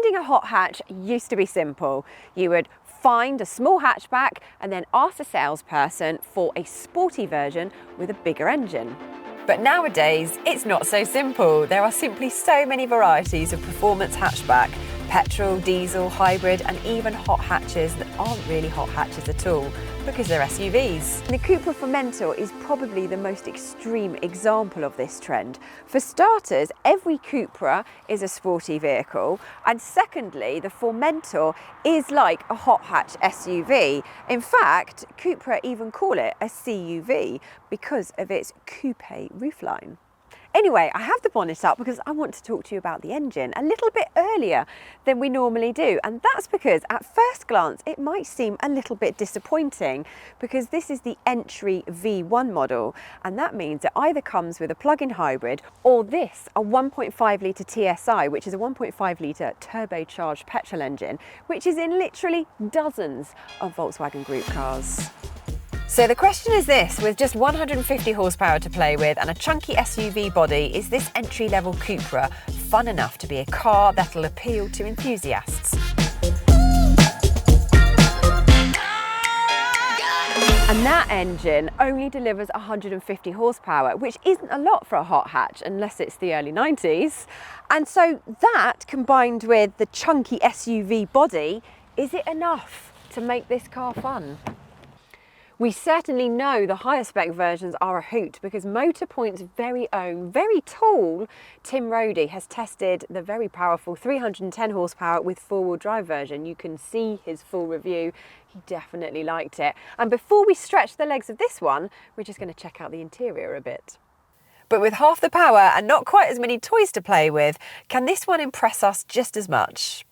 Finding a hot hatch used to be simple. You would find a small hatchback and then ask the salesperson for a sporty version with a bigger engine. But nowadays, it's not so simple. There are simply so many varieties of performance hatchback: petrol, diesel, hybrid, and even hot hatches that aren't really hot hatches at all because they're SUVs. The Cupra Formentor is probably the most extreme example of this trend. For starters, every Cupra is a sporty vehicle, and secondly, the Formentor is like a hot hatch SUV. In fact, Cupra even call it a CUV because of its coupe roofline. Anyway, I have the bonnet up because I want to talk to you about the engine a little bit earlier than we normally do. And that's because at first glance, it might seem a little bit disappointing because this is the entry V1 model. And that means it either comes with a plug-in hybrid or this, a 1.5 litre TSI, which is a 1.5 litre turbocharged petrol engine, which is in literally dozens of Volkswagen Group cars. So the question is this: with just 150 horsepower to play with and a chunky SUV body, is this entry-level Cupra fun enough to be a car that'll appeal to enthusiasts? And that engine only delivers 150 horsepower, which isn't a lot for a hot hatch unless it's the early 90s. And so that, combined with the chunky SUV body, is it enough to make this car fun? We certainly know the higher spec versions are a hoot because Motorpoint's very own, very tall Tim Rodey has tested the very powerful 310 horsepower with four-wheel drive version. You can see his full review. He definitely liked it. And before we stretch the legs of this one, we're just going to check out the interior a bit. But with half the power and not quite as many toys to play with, can this one impress us just as much?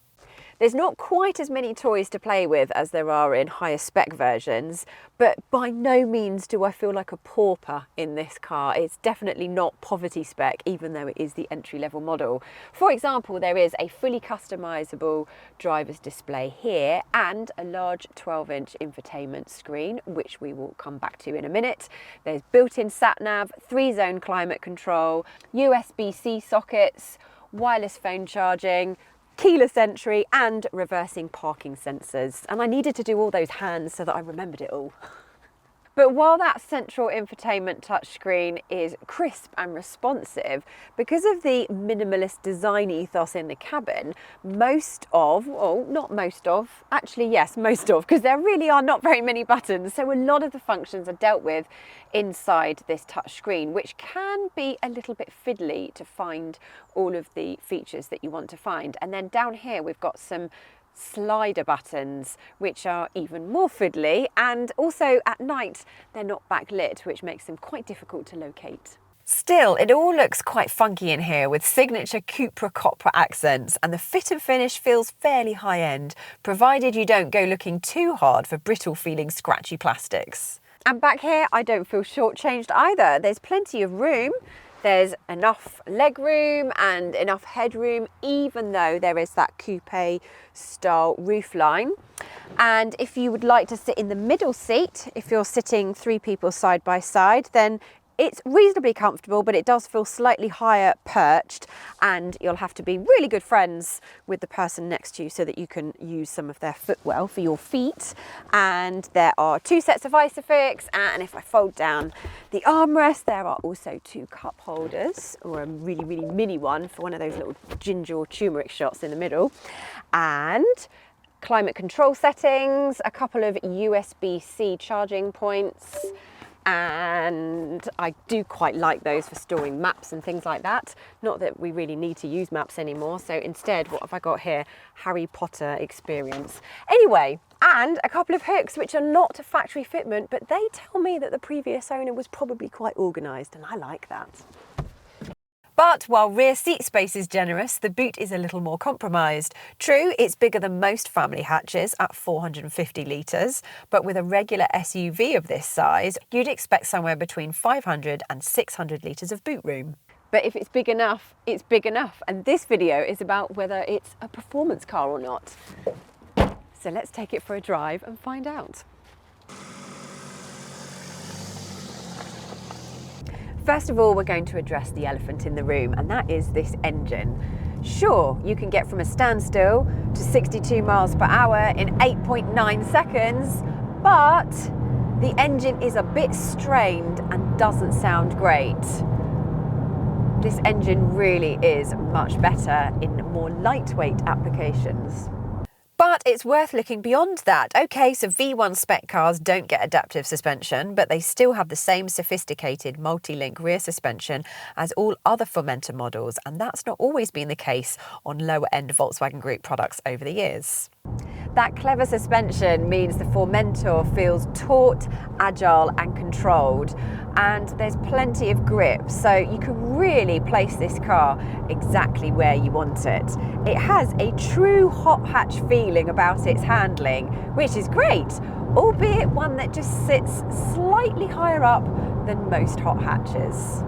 There's not quite as many toys to play with as there are in higher spec versions, but by no means do I feel like a pauper in this car. It's definitely not poverty spec, even though it is the entry-level model. For example, there is a fully customizable driver's display here and a large 12-inch infotainment screen, which we will come back to in a minute. There's built-in sat-nav, 3-zone climate control, USB-C sockets, wireless phone charging, keyless entry and reversing parking sensors. And I needed to do all those hands so that I remembered it all. But while that central infotainment touchscreen is crisp and responsive, because of the minimalist design ethos in the cabin, most of, because there really are not very many buttons, so a lot of the functions are dealt with inside this touchscreen, which can be a little bit fiddly to find all of the features that you want to find. And then down here we've got some slider buttons which are even more fiddly, and also at night they're not backlit, which makes them quite difficult to locate. Still, it all looks quite funky in here with signature Cupra copper accents, and the fit and finish feels fairly high-end, provided you don't go looking too hard for brittle feeling scratchy plastics. And back here I don't feel shortchanged either. There's plenty of room. There's enough leg room and enough headroom, even though there is that coupe style roofline. And if you would like to sit in the middle seat, if you're sitting 3 people side by side, then it's reasonably comfortable, but it does feel slightly higher perched, and you'll have to be really good friends with the person next to you so that you can use some of their footwell for your feet. And there are 2 sets of isofix, and if I fold down the armrest, there are also 2 cup holders, or a really, really mini one for one of those little ginger or turmeric shots in the middle. And climate control settings, a couple of USB-C charging points, and I do quite like those for storing maps and things like that. Not that we really need to use maps anymore, so instead, what have I got here? Harry Potter experience. Anyway, and a couple of hooks which are not factory fitment, but they tell me that the previous owner was probably quite organised, and I like that. But while rear seat space is generous, the boot is a little more compromised. True, it's bigger than most family hatches at 450 litres, but with a regular SUV of this size, you'd expect somewhere between 500 and 600 litres of boot room. But if it's big enough, it's big enough. And this video is about whether it's a performance car or not. So let's take it for a drive and find out. First of all, we're going to address the elephant in the room, and that is this engine. Sure, you can get from a standstill to 62 miles per hour in 8.9 seconds, but the engine is a bit strained and doesn't sound great. This engine really is much better in more lightweight applications. But it's worth looking beyond that. Okay, so V1 spec cars don't get adaptive suspension, but they still have the same sophisticated multi-link rear suspension as all other Formentor models, and that's not always been the case on lower-end Volkswagen Group products over the years. That clever suspension means the Formentor feels taut, agile and controlled, and there's plenty of grip, so you can really place this car exactly where you want it. It has a true hot hatch feeling about its handling, which is great, albeit one that just sits slightly higher up than most hot hatches.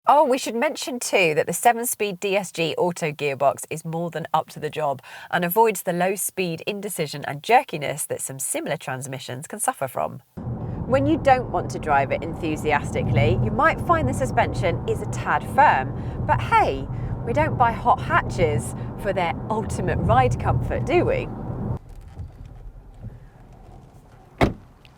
Oh, we should mention too that the 7-speed DSG auto gearbox is more than up to the job and avoids the low-speed indecision and jerkiness that some similar transmissions can suffer from. When you don't want to drive it enthusiastically, you might find the suspension is a tad firm. But hey, we don't buy hot hatches for their ultimate ride comfort, do we?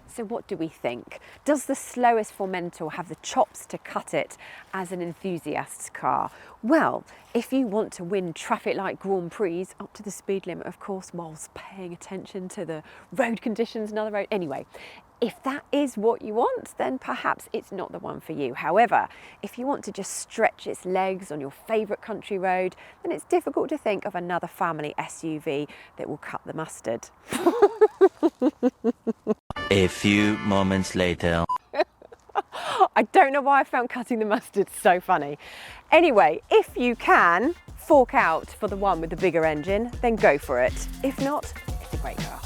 So what do we think? Does the slowest Formentor have the chops to cut it as an enthusiast's car? Well, if you want to win traffic light Grand Prix up to the speed limit, of course, whilst paying attention to the road conditions and other road. Anyway, if that is what you want, then perhaps it's not the one for you. However, if you want to just stretch its legs on your favourite country road, then it's difficult to think of another family SUV that will cut the mustard. A few moments later. I don't know why I found cutting the mustard so funny. Anyway, if you can fork out for the one with the bigger engine, then go for it. If not, it's a great car.